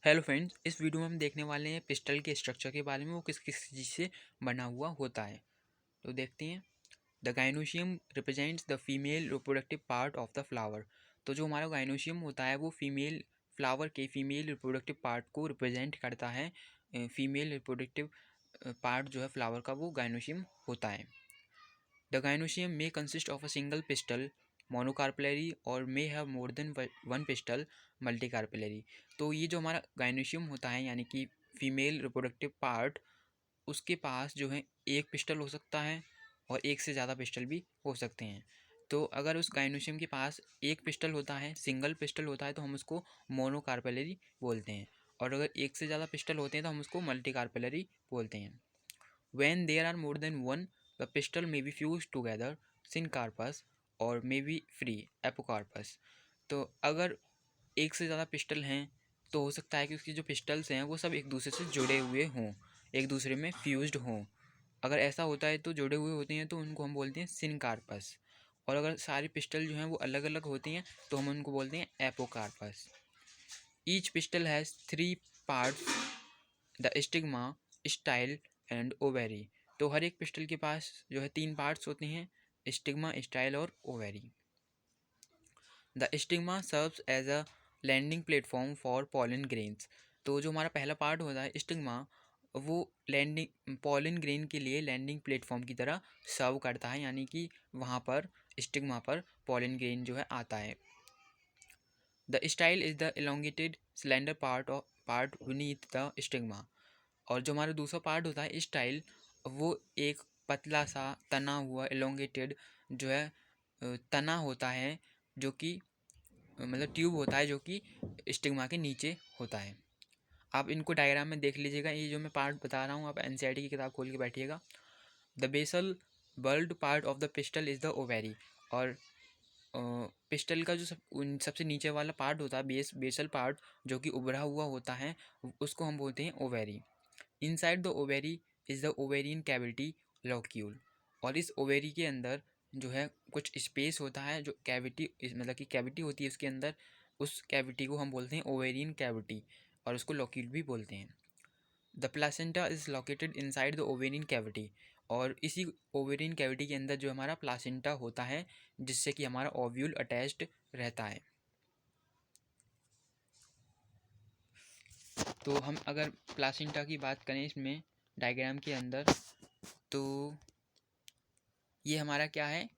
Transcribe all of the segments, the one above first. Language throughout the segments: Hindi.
हेलो फ्रेंड्स, इस वीडियो में हम देखने वाले हैं पिस्टल के स्ट्रक्चर के बारे में। वो किस किस चीज़ से बना हुआ होता है, तो देखते हैं। The gynoecium represents the female reproductive part of the flower. तो जो हमारा गाइनोशियम होता है वो फीमेल फ्लावर के फीमेल रिप्रोडक्टिव पार्ट को रिप्रेजेंट करता है। फीमेल रिप्रोडक्टिव पार्ट जो है फ्लावर का वो गाइनोशियम होता है। The gynoecium may consist of a single pistil monocarpellary और may have more than one pistil multicarpellary. तो ये जो हमारा गाइनोशियम होता है यानी कि फीमेल रिप्रोडक्टिव पार्ट, उसके पास जो है एक पिस्टल हो सकता है और एक से ज़्यादा पिस्टल भी हो सकते हैं। तो अगर उस गाइनोशियम के पास एक पिस्टल होता है, सिंगल पिस्टल होता है, तो हम उसको मोनोकार्पलरी बोलते हैं। और अगर एक से ज़्यादा पिस्टल होते हैं तो हम उसको मल्टीकार्पलरी बोलते हैं। When there are more than one, the pistil may be fused together, syncarpus, और may be free, apocarpus। तो अगर एक से ज़्यादा पिस्टल हैं तो हो सकता है कि उसकी जो पिस्टल्स हैं वो सब एक दूसरे से जुड़े हुए हों, एक दूसरे में फ्यूज्ड हों। अगर ऐसा होता है तो जुड़े हुए होते हैं तो उनको हम बोलते हैं सिनकार्पस। और अगर सारी पिस्टल जो हैं वो अलग अलग होती हैं तो हम उनको बोलते हैं apocarpous. Each pistol has three parts, the stigma, style and ovary. तो हर एक पिस्टल के पास जो है तीन पार्ट्स होते हैं, स्टिग्मा, स्टाइल और ovary. The stigma serves as a landing platform for pollen grains. तो जो हमारा पहला पार्ट होता है स्टिग्मा, वो लैंडिंग पॉलन ग्रेन के लिए लैंडिंग प्लेटफॉर्म की तरह सर्व करता है, यानी कि वहाँ पर स्टिग्मा पर पॉलन ग्रेन जो है आता है। The style is the elongated slender part beneath the stigma. और जो हमारा दूसरा पार्ट होता है स्टाइल, वो एक पतला सा तना हुआ एलोंगेटेड जो है तना होता है, जो कि मतलब ट्यूब होता है जो कि स्टिग्मा के नीचे होता है। आप इनको डायग्राम में देख लीजिएगा। ये जो मैं पार्ट बता रहा हूँ आप एनसीईआरटी की किताब खोल के बैठिएगा। The basal bulged part of the pistil is the ovary. और पिस्टल का जो सबसे नीचे वाला पार्ट होता है बेसल पार्ट, जो कि उभरा हुआ होता है, उसको हम बोलते हैं ovary. Inside the ovary is the ovarian cavity locule. और इस ओवेरी के अंदर जो है कुछ स्पेस होता है, जो कैविटी मतलब कि कैविटी होती है उसके अंदर, उस कैविटी को हम बोलते हैं ओवेरियन कैविटी और उसको लॉक्यूल भी बोलते हैं। The placenta is located inside the ovarian cavity. और इसी ओवेरियन कैविटी के अंदर जो हमारा प्लासेंटा होता है, जिससे कि हमारा ओव्यूल अटैच्ड रहता है। तो हम अगर प्लासेंटा की बात करें इसमें डायग्राम के अंदर, तो ये हमारा क्या है,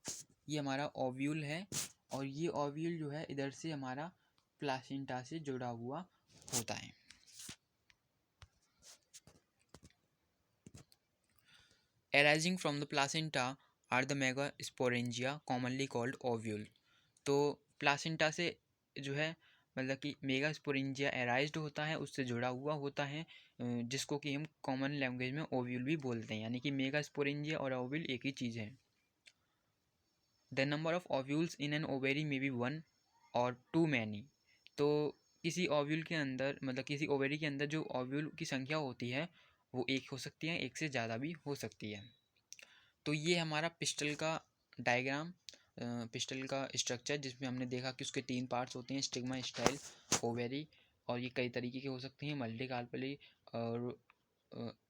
ये हमारा ओव्यूल है। और ये ओव्यूल जो है इधर से हमारा प्लासेंटा से जुड़ा हुआ होता है। Arising from the placenta are the megasporangia commonly called ovule। तो प्लासेंटा से जो है मतलब कि मेगास्पोरेंजिया एराइज्ड होता है, उससे जुड़ा हुआ होता है, जिसको कि हम कॉमन लैंग्वेज में ओव्यूल भी बोलते हैं, यानी कि मेगास्पोरेंजिया और ओव्यूल एक ही चीज़ है। The number of ovules in an ovary may be one और टू मैनी। तो किसी ओव्यूल के अंदर मतलब किसी ओवेरी के अंदर जो ओव्यूल की संख्या होती है वो एक हो सकती है, एक से ज़्यादा भी हो सकती है। तो ये हमारा पिस्टल का डायग्राम, पिस्टल का स्ट्रक्चर, जिसमें हमने देखा कि उसके तीन पार्ट्स होते हैं, स्टिग्मा, स्टाइल, ओवेरी। और ये कई तरीके के हो सकते हैं, मल्टीकार्पली और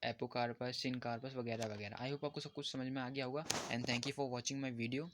एपोकार्पस, सिनकार्पस वगैरह वगैरह। आई होप आपको सब कुछ समझ में आ गया होगा। And thank you for watching my video.